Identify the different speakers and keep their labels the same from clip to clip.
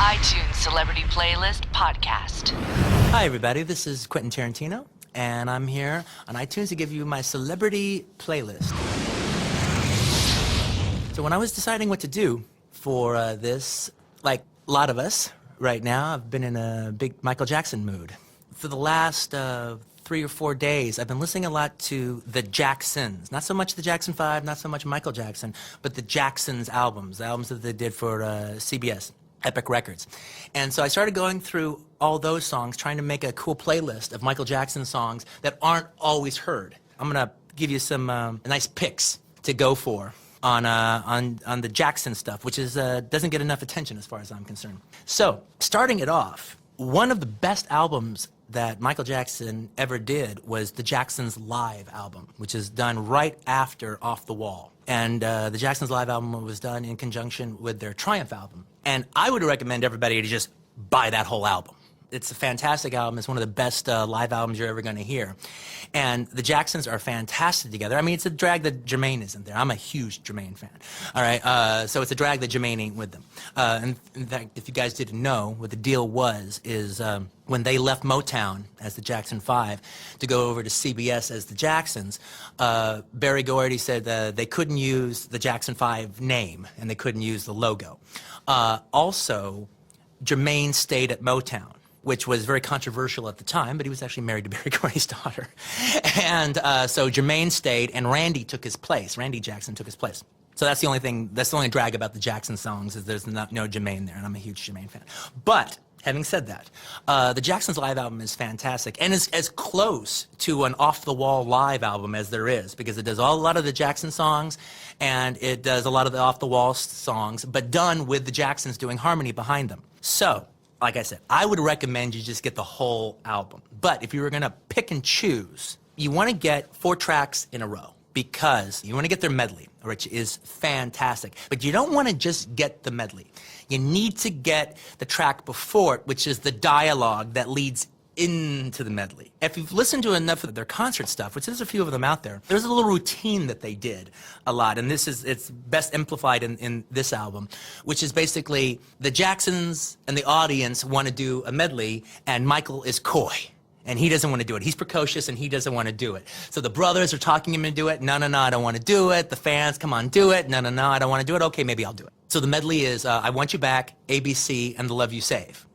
Speaker 1: iTunes Celebrity Playlist podcast.
Speaker 2: Hi, everybody. This is Quentin Tarantino, and I'm here on iTunes to give you my celebrity playlist. So when I was deciding what to do for this, like a lot of us right now, I've been in a big Michael Jackson mood. For the last 3 or 4 days, I've been listening a lot to the Jacksons. Not so much the Jackson 5, not so much Michael Jackson, but the Jacksons albums, the albums that they did for CBS, Epic Records. And so I started going through all those songs, trying to make a cool playlist of Michael Jackson songs that aren't always heard. I'm gonna give you some nice picks to go for on the Jackson stuff, which is doesn't get enough attention as far as I'm concerned. So, starting it off, one of the best albums that Michael Jackson ever did was the Jacksons Live album, which is done right after Off the Wall. And the Jacksons Live album was done in conjunction with their Triumph album. And I would recommend everybody to just buy that whole album. It's a fantastic album. It's one of the best live albums you're ever going to hear. And the Jacksons are fantastic together. I mean, it's a drag that Jermaine isn't there. I'm a huge Jermaine fan. All right, so it's a drag that Jermaine ain't with them. And in fact, if you guys didn't know, what the deal was is when they left Motown as the Jackson 5 to go over to CBS as the Jacksons, Berry Gordy said they couldn't use the Jackson 5 name and they couldn't use the logo. Also, Jermaine stayed at Motown, which was very controversial at the time, but he was actually married to Berry Gordy's daughter. And so Jermaine stayed, and Randy took his place. Randy Jackson took his place. So that's the only drag about the Jackson songs, is there's no Jermaine there, and I'm a huge Jermaine fan. But, having said that, the Jacksons Live album is fantastic, and is as close to an off-the-wall live album as there is, because it does a lot of the Jackson songs, and it does a lot of the off-the-wall songs, but done with the Jacksons doing harmony behind them. So, like I said, I would recommend you just get the whole album. But if you were gonna pick and choose, you wanna get 4 tracks in a row, because you wanna get their medley, which is fantastic. But you don't wanna just get the medley. You need to get the track before it, which is the dialogue that leads into the medley. If you've listened to enough of their concert stuff, which there's a few of them out there, there's a little routine that they did a lot, and it's best amplified in this album, which is basically the Jacksons and the audience want to do a medley, and Michael is coy. And he doesn't want to do it. He's precocious, and he doesn't want to do it. So the brothers are talking him into do it. No, I don't want to do it. The fans, come on, do it. No, I don't want to do it. Okay, maybe I'll do it. So the medley is I Want You Back, ABC, and The Love You Save.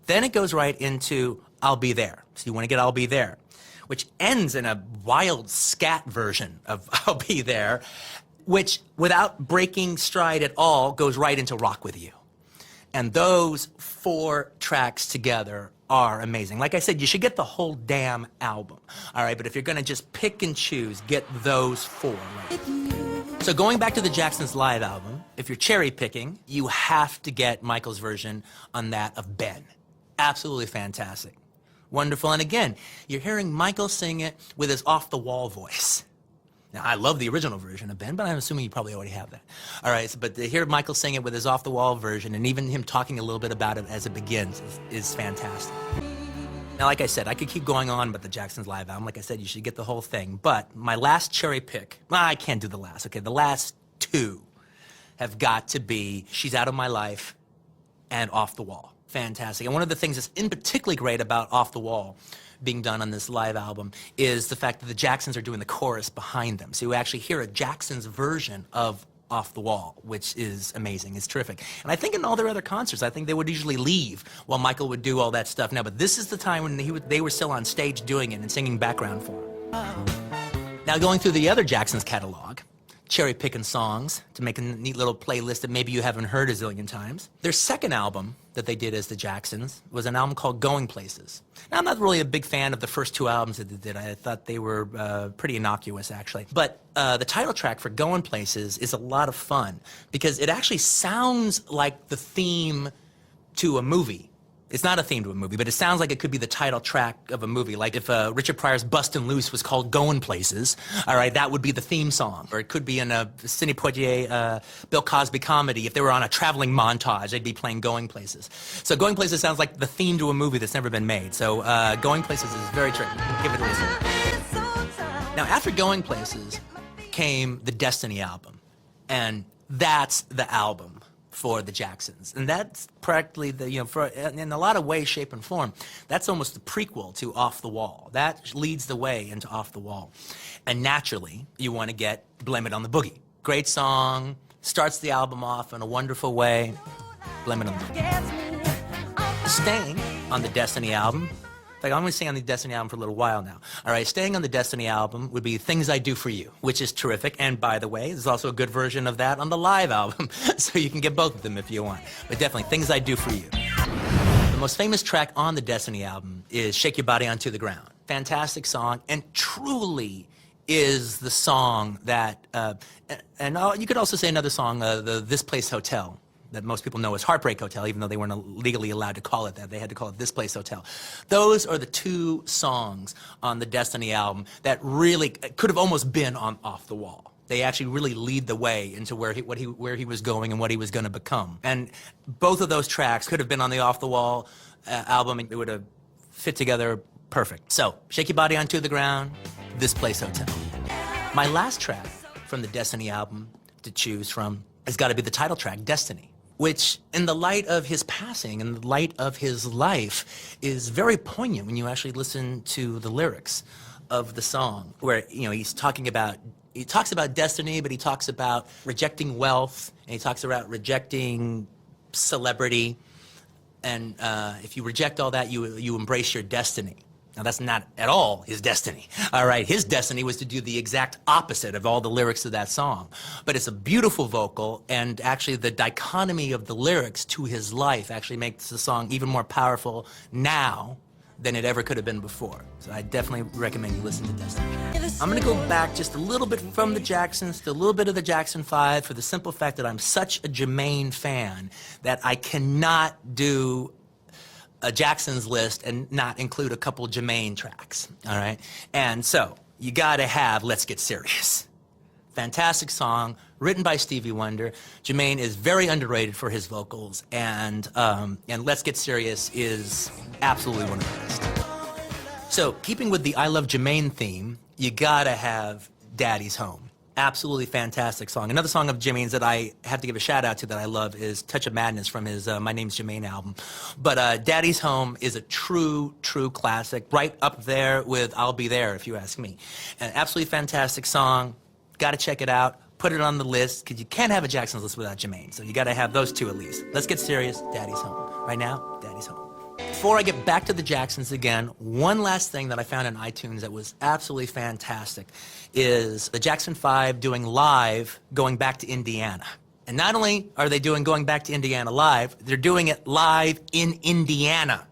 Speaker 2: Then it goes right into I'll Be There. So you want to get I'll Be There, which ends in a wild scat version of I'll Be There, which, without breaking stride at all, goes right into Rock With You. And those 4 tracks together are amazing. Like I said, you should get the whole damn album. All right, but if you're gonna just pick and choose, get those 4. Right? So going back to the Jacksons Live album, if you're cherry picking, you have to get Michael's version on that of Ben. Absolutely fantastic. Wonderful. And again, you're hearing Michael sing it with his off-the-wall voice. Now, I love the original version of Ben, but I'm assuming you probably already have that. All right, so, but to hear Michael sing it with his off-the-wall version, and even him talking a little bit about it as it begins, is fantastic. Now, like I said, I could keep going on about the Jacksons Live album. Like I said, you should get the whole thing. But my last cherry pick, well, I can't do the last, okay? The last 2 have got to be She's Out of My Life and Off the Wall. Fantastic. And one of the things that's in particularly great about Off the Wall being done on this live album is the fact that the Jacksons are doing the chorus behind them. So you actually hear a Jacksons version of Off the Wall, which is amazing. It's terrific. And I think in all their other concerts, I think they would usually leave while Michael would do all that stuff. Now, but this is the time when they were still on stage doing it and singing background for him. Now, going through the other Jacksons catalog, cherry picking songs to make a neat little playlist that maybe you haven't heard a zillion times. Their second album that they did as the Jacksons was an album called Going Places. Now, I'm not really a big fan of the first 2 albums that they did. I thought they were pretty innocuous, actually. But the title track for Going Places is a lot of fun because it actually sounds like the theme to a movie. It's not a theme to a movie, but it sounds like it could be the title track of a movie. Like if Richard Pryor's Bustin' Loose was called Goin' Places, all right, that would be the theme song. Or it could be in a Sidney Poitier, Bill Cosby comedy. If they were on a traveling montage, they'd be playing Going Places. So Going Places sounds like the theme to a movie that's never been made. So Going Places is very tricky. Give it a listen. Now, after Going Places came the Destiny album. And that's the album for the Jacksons. And that's practically in a lot of ways, shape, and form, that's almost the prequel to Off the Wall. That leads the way into Off the Wall. And naturally, you want to get Blame It on the Boogie. Great song, starts the album off in a wonderful way. Blame It on the Boogie. Staying on the Destiny album, I'm going to stay on the Destiny album for a little while now. All right, staying on the Destiny album would be Things I Do For You, which is terrific. And by the way, there's also a good version of that on the live album, so you can get both of them if you want. But definitely, Things I Do For You. The most famous track on the Destiny album is Shake Your Body Onto the Ground. Fantastic song, and truly is the song that, you could also say another song, the This Place Hotel, that most people know as Heartbreak Hotel, even though they weren't legally allowed to call it that. They had to call it This Place Hotel. Those are the two songs on the Destiny album that really could have almost been on Off the Wall. They actually really lead the way into where he was going and what he was going to become. And both of those tracks could have been on the Off the Wall album, and it would have fit together perfect. So, Shake Your Body Onto the Ground, This Place Hotel. My last track from the Destiny album to choose from has got to be the title track, Destiny, which, in the light of his passing, in the light of his life, is very poignant when you actually listen to the lyrics of the song, where, he talks about destiny, but he talks about rejecting wealth, and he talks about rejecting celebrity, and if you reject all that, you embrace your destiny. Now, that's not at all his destiny, all right? His destiny was to do the exact opposite of all the lyrics of that song. But it's a beautiful vocal, and actually the dichotomy of the lyrics to his life actually makes the song even more powerful now than it ever could have been before. So I definitely recommend you listen to Destiny. I'm gonna go back just a little bit from the Jacksons to a little bit of the Jackson 5 for the simple fact that I'm such a Jermaine fan that I cannot do a Jackson's list and not include a couple Jermaine tracks, all right? And so, you gotta have Let's Get Serious. Fantastic song, written by Stevie Wonder. Jermaine is very underrated for his vocals, and Let's Get Serious is absolutely one of the best. So, keeping with the I Love Jermaine theme, you gotta have Daddy's Home. Absolutely fantastic song. Another song of Jermaine's that I have to give a shout out to that I love is Touch of Madness from his My Name's Jermaine album. But Daddy's Home is a true classic, right up there with I'll Be There, if you ask me. An absolutely fantastic song. Gotta check it out. Put it on the list, because you can't have a Jackson's list without Jermaine. So you gotta have those two at least. Let's Get Serious, Daddy's Home. Right now, Daddy's Home. Before I get back to the Jacksons again, one last thing that I found on iTunes that was absolutely fantastic is the Jackson 5 doing live Going Back to Indiana. And not only are they doing Going Back to Indiana live, they're doing it live in Indiana,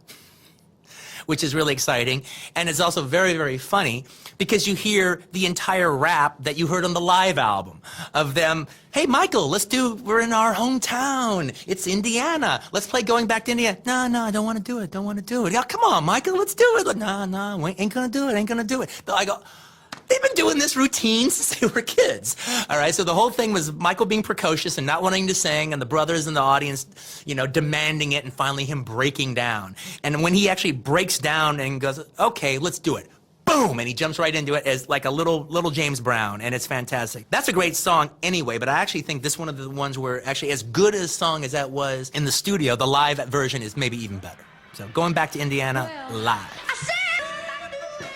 Speaker 2: which is really exciting. And it's also very, very funny because you hear the entire rap that you heard on the live album of them, hey, Michael, we're in our hometown. It's Indiana. Let's play Going Back to Indiana. No, I don't want to do it. Yeah, come on, Michael, let's do it. No, we ain't gonna do it. I go, they've been doing this routine since they were kids. All right, so the whole thing was Michael being precocious and not wanting to sing, and the brothers in the audience, demanding it, and finally him breaking down. And when he actually breaks down and goes, okay, let's do it. Boom, and he jumps right into it as like a little James Brown, and it's fantastic. That's a great song anyway, but I actually think this one of the ones where actually as good a song as that was in the studio, the live version is maybe even better. So Going Back to Indiana, live.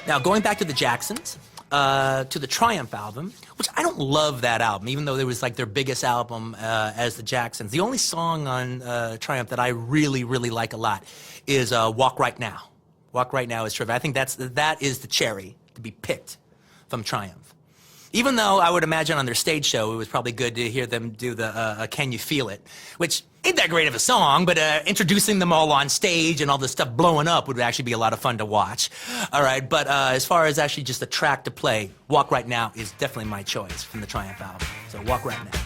Speaker 2: Now, going back to the Jacksons, to the Triumph album, which I don't love that album, even though it was like their biggest album as the Jacksons. The only song on Triumph that I really, really like a lot is Walk Right Now. Walk Right Now is terrific. I think that is the cherry to be picked from Triumph. Even though I would imagine on their stage show, it was probably good to hear them do the Can You Feel It, which ain't that great of a song, but introducing them all on stage and all this stuff blowing up would actually be a lot of fun to watch. All right, but as far as actually just a track to play, Walk Right Now is definitely my choice from the Triumph album. So Walk Right Now.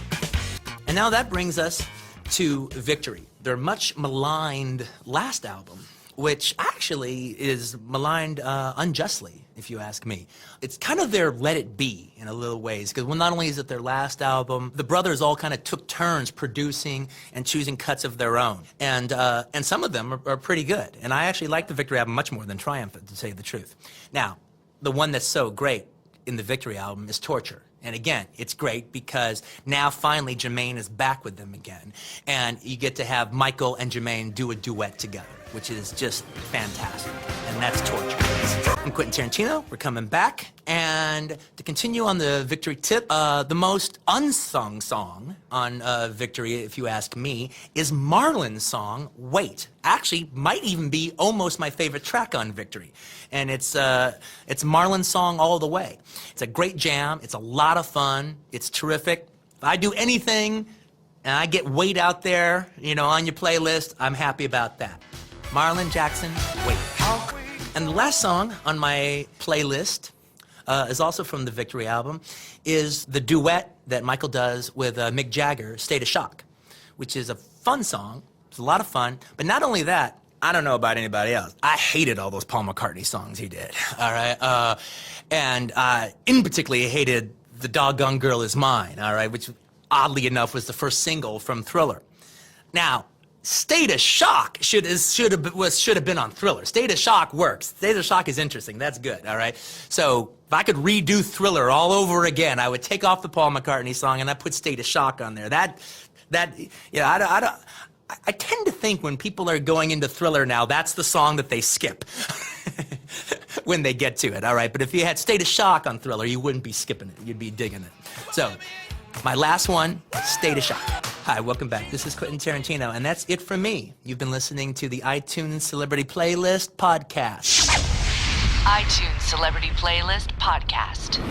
Speaker 2: And now that brings us to Victory, their much maligned last album, which actually is maligned unjustly, if you ask me. It's kind of their Let It Be in a little ways, because not only is it their last album, the brothers all kind of took turns producing and choosing cuts of their own. And some of them are pretty good. And I actually like the Victory album much more than Triumph, to tell you the truth. Now, the one that's so great in the Victory album is Torture. And again, it's great because now finally Jermaine is back with them again. And you get to have Michael and Jermaine do a duet together, which is just fantastic. And that's torture. I'm Quentin Tarantino. We're coming back. And to continue on the Victory tip, the most unsung song on Victory, if you ask me, is Marlon's song, Wait. Actually, might even be almost my favorite track on Victory. And it's Marlon's song all the way. It's a great jam. It's a lot of fun. It's terrific. If I do anything and I get Wait out there, on your playlist, I'm happy about that. Marlon Jackson, Wait. And the last song on my playlist is also from the Victory album, is the duet that Michael does with Mick Jagger, State of Shock, which is a fun song. It's a lot of fun. But not only that, I don't know about anybody else, I hated all those Paul McCartney songs he did, all right? And in particular, I hated The Doggone Girl Is Mine, all right, which oddly enough was the first single from Thriller. Now, State of Shock should have been on Thriller. State of Shock works. State of Shock is interesting. That's good, all right? So if I could redo Thriller all over again, I would take off the Paul McCartney song and I put State of Shock on there. I tend to think when people are going into Thriller now, that's the song that they skip when they get to it, all right? But if you had State of Shock on Thriller, you wouldn't be skipping it. You'd be digging it. So my last one, State of Shock. Hi, welcome back. This is Quentin Tarantino, and that's it from me. You've been listening to the iTunes Celebrity Playlist Podcast.
Speaker 1: iTunes Celebrity Playlist Podcast.